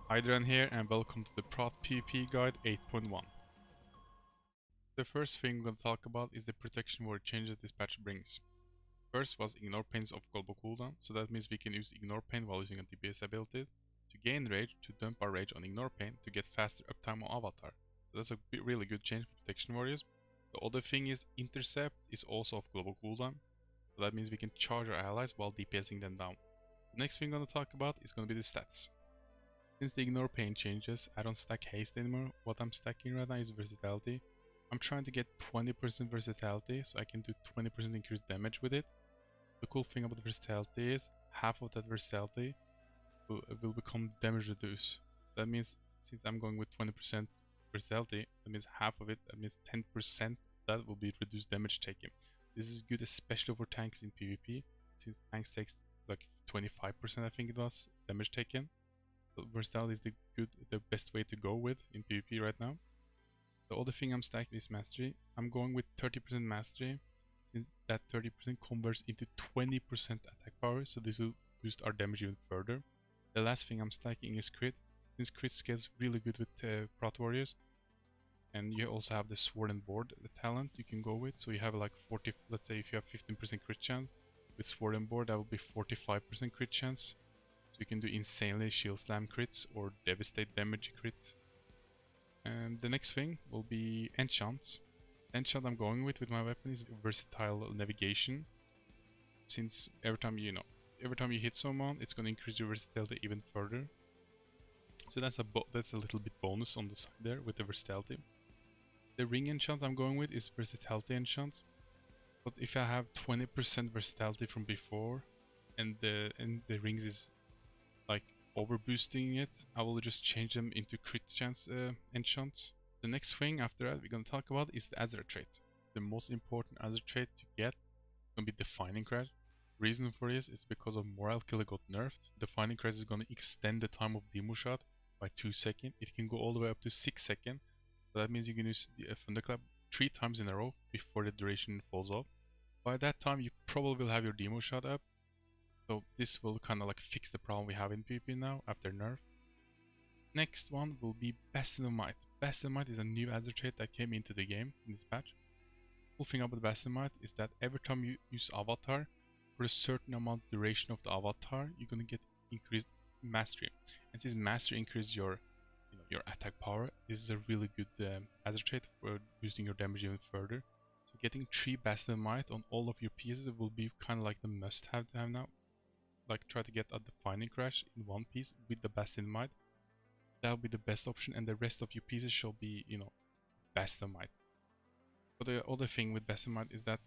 Haydoran here and welcome to the Prot PvP Guide 8.1. The first thing we're going to talk about is the protection word changes this patch brings. First was ignore pains of global cooldown, so that means we can use ignore pain while using a DPS ability to gain rage, to dump our rage on ignore pain to get faster uptime on avatar. So that's a really good change for protection warriors. The other thing is intercept is also of global cooldown, so that means we can charge our allies while DPSing them down. The next thing we're going to talk about is going to be the stats. Since the ignore pain changes, I don't stack haste anymore. What I'm stacking right now is versatility. I'm trying to get 20% versatility so I can do 20% increased damage with it. The cool thing about the versatility is half of that versatility will become damage reduce. So that means since I'm going with 20% versatility, that means half of it, that means 10% that will be reduced damage taken. This is good especially for tanks in PvP, since tanks takes like 25% I think it was damage taken. Versatility is the best way to go with in PvP right now. The other thing I'm stacking is mastery. I'm going with 30% mastery, since that 30% converts into 20% attack power, so this will boost our damage even further. The last thing I'm stacking is crit, since crit scales really good with Prot warriors. And you also have the sword and board the talent you can go with, so you have like 40, let's say if you have 15% crit chance, with sword and board that will be 45% crit chance. So you can do insanely shield slam crits or devastate damage crits. And the next thing will be enchant. Enchant I'm going with my weapon is versatile navigation. Since every time you hit someone, it's gonna increase your versatility even further. So that's a little bit bonus on the side there with the versatility. The ring enchant I'm going with is versatility enchant. But if I have 20% versatility from before and the rings is like over boosting it, I will just change them into crit chance enchants. The next thing after that we're gonna talk about is the Azerite trait. The most important Azerite trait to get is gonna be Defining Crash. Reason for this is because of Morale Killer got nerfed. Defining Crash is gonna extend the time of demo shot by 2 seconds. It can go all the way up to 6 seconds. So that means you can use the Thunderclap 3 times in a row before the duration falls off. By that time you probably will have your demo shot up. So this will kind of like fix the problem we have in PvP now after nerf. Next one will be Bastion of Might. Bastion of Might is a new Azerite trait that came into the game in this patch. Cool thing about Bastion of Might is that every time you use Avatar, for a certain amount duration of the Avatar, you're gonna get increased mastery. And since mastery increases your attack power, this is a really good Azerite trait for boosting your damage even further. So getting 3 Bastion of Might on all of your pieces will be kind of like the must-have to have now. Like try to get a Defining Crash in one piece with the Bastion Might. That will be the best option, and the rest of your pieces shall be, Bastion Might. But the other thing with Bastion Might is that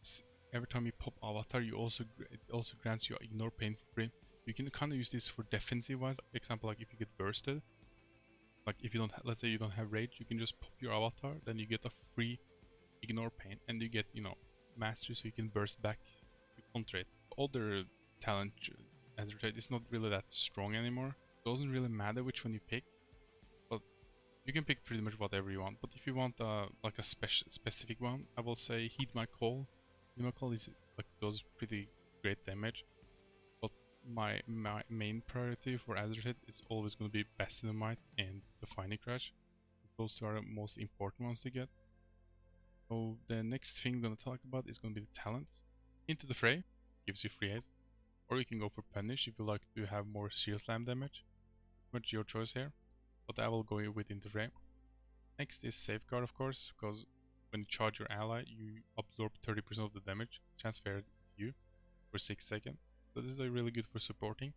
every time you pop Avatar, it also grants you ignore pain for free. You can kind of use this for defensive wise. Example, like if you get bursted, like if you don't, let's say you don't have rage, you can just pop your Avatar, then you get a free ignore pain, and you get mastery, so you can burst back, you counter it. Other talent Azerite trait is not really that strong anymore. It doesn't really matter which one you pick, but you can pick pretty much whatever you want. But if you want like a specific one, I will say Heed My Call. Heed My Call is does pretty great damage, but my main priority for Azerite trait is always going to be Bastion of Might and Defining Crash. Those two are the most important ones to get. So the next thing I'm going to talk about is going to be the talent. Into the Fray gives you free haste. Or you can go for Punish if you like to have more shield slam damage. Much your choice here, but I will go with Into Fray. Next is Safeguard, of course, because when you charge your ally, you absorb 30% of the damage transferred to you for 6 seconds. So this is really good for supporting.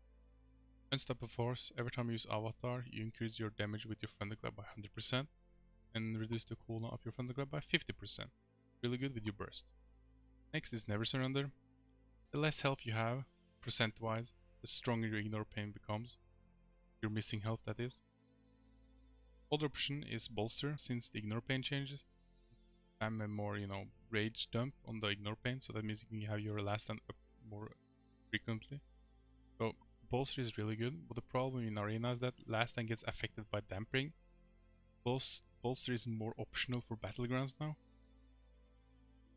Unstoppable Force, every time you use Avatar, you increase your damage with your Thunderclap by 100% and reduce the cooldown of your Thunderclap by 50%. Really good with your burst. Next is Never Surrender. The less health you have, percent-wise, the stronger your ignore pain becomes. Your missing health, that is. Other option is Bolster, since the ignore pain changes. I'm a more, rage dump on the ignore pain, so that means you can have your last stand up more frequently. So Bolster is really good, but the problem in Arena is that last stand gets affected by damping. Bolster is more optional for Battlegrounds now.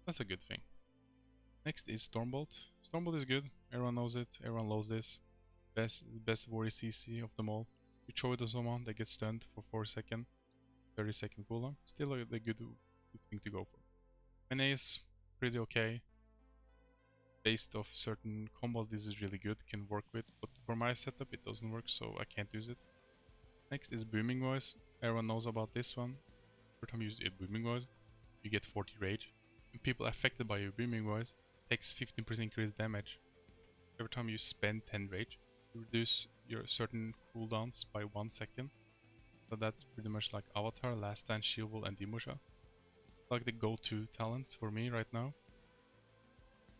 That's a good thing. Next is Stormbolt. Stormbolt is good, everyone knows it, everyone loves this. Best warrior CC of them all. You throw it to someone, they get stunned for 4 seconds, 30-second cooldown. Still a good thing to go for. Melee is pretty okay. Based off certain combos, this is really good, can work with, but for my setup it doesn't work, so I can't use it. Next is Booming Voice. Everyone knows about this one. Every time you use a Booming Voice, you get 40 rage. And people affected by your Booming Voice takes 15% increased damage. Every time you spend 10 rage, you reduce your certain cooldowns by 1 second. So that's pretty much like Avatar, Last Stand, Shield Wall, and Demusha. Like the go-to talents for me right now.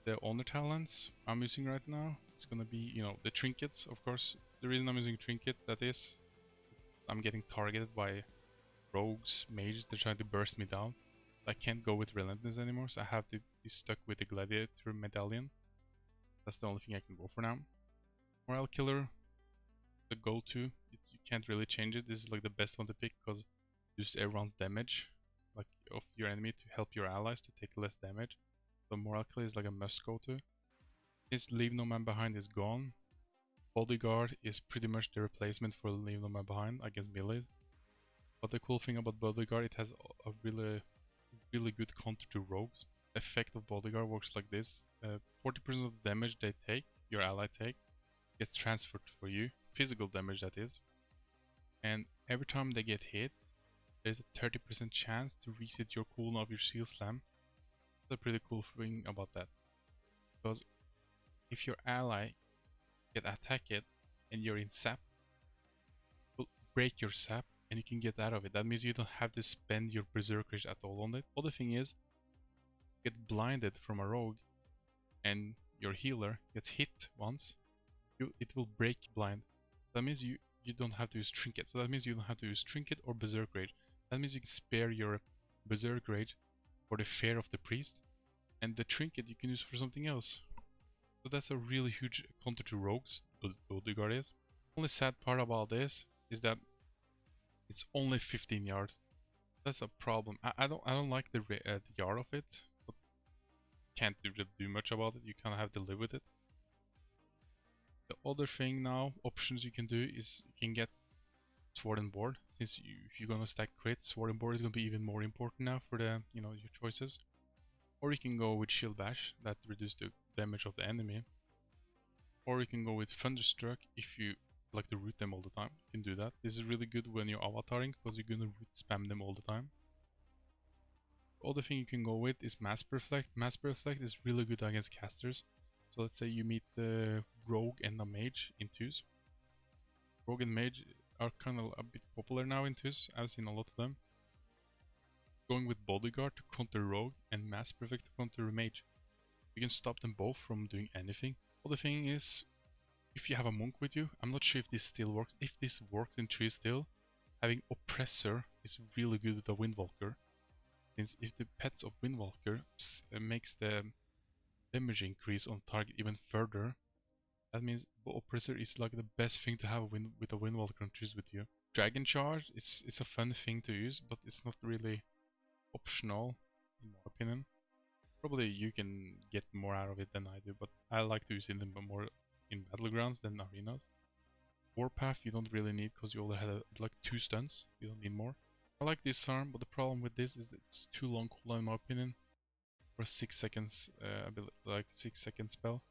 The owner talents I'm using right now, it's gonna be, you know, the trinkets, of course. The reason I'm using trinket, that is, I'm getting targeted by rogues, mages, they're trying to burst me down. I can't go with Relentless anymore, so I have to be stuck with the Gladiator Medallion. That's the only thing I can go for now. Morale Killer, the go-to. You can't really change it. This is like the best one to pick because use everyone's damage, like of your enemy, to help your allies to take less damage. So Morale Killer is like a must go-to. Since Leave No Man Behind is gone, Bodyguard is pretty much the replacement for Leave No Man Behind against melees. But the cool thing about Bodyguard, it has a really good counter to rogues. The effect of Bodyguard works like this. 40% of the damage they take, your ally take, gets transferred for you. Physical damage, that is. And every time they get hit, there's a 30% chance to reset your cooldown of your Shield Slam. That's a pretty cool thing about that. Because if your ally get attacked and you're in sap, it will break your sap and you can get out of it. That means you don't have to spend your Berserk Rage at all on it. Other thing is, get blinded from a rogue and your healer gets hit once, it will break blind. That means you don't have to use Trinket. So that means you don't have to use Trinket or Berserk Rage. That means you can spare your Berserk Rage for the Fear of the Priest, and the Trinket you can use for something else. So that's a really huge counter to rogues, Bodyguard is. The only sad part about this is that it's only 15 yards. That's a problem. I don't like the yard of it, but can't really do much about it. You kind of have to live with it. The other thing now, options you can do is you can get Sword and Board. Since if you're gonna stack crit, Sword and Board is gonna be even more important now for the your choices. Or you can go with Shield Bash, that reduces the damage of the enemy. Or you can go with Thunderstruck if you like to root them all the time. You can do that. This is really good when you're avataring because you're gonna root spam them all the time. The other thing you can go with is Mass Reflect. Mass Reflect is really good against casters. So let's say you meet the Rogue and a Mage in 2s. Rogue and Mage are kind of a bit popular now in 2s. I've seen a lot of them. Going with Bodyguard to counter Rogue and Mass Reflect to counter Mage. You can stop them both from doing anything. Other thing is, if you have a monk with you, I'm not sure if this still works. If this works in 3 still, having Oppressor is really good with the Windwalker. Since if the pets of Windwalker makes the damage increase on target even further, that means Oppressor is like the best thing to have with a Windwalker on 3s with you. Dragon Charge, it's a fun thing to use, but it's not really optional in my opinion. Probably you can get more out of it than I do, but I like to use it more in battlegrounds than arenas. Warpath you don't really need because you only had like 2 stuns, you don't need more. I like this arm, but the problem with this is that it's too long cooldown in my opinion. For a 6 seconds, like 6 second spell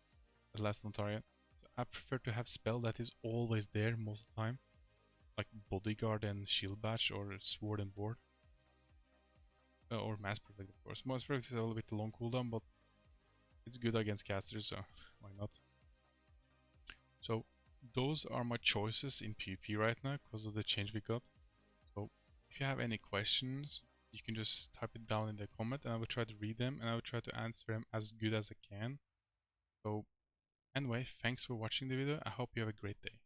that lasts on target. So I prefer to have spell that is always there most of the time, like Bodyguard and Shield Bash or Sword and Board. Or Mass Perfect, of course. Mass Perfect is a little bit long cooldown, but it's good against casters, so why not? So those are my choices in PvP right now because of the change we got. So if you have any questions, you can just type it down in the comment and I will try to read them and I will try to answer them as good as I can. So anyway, thanks for watching the video. I hope you have a great day.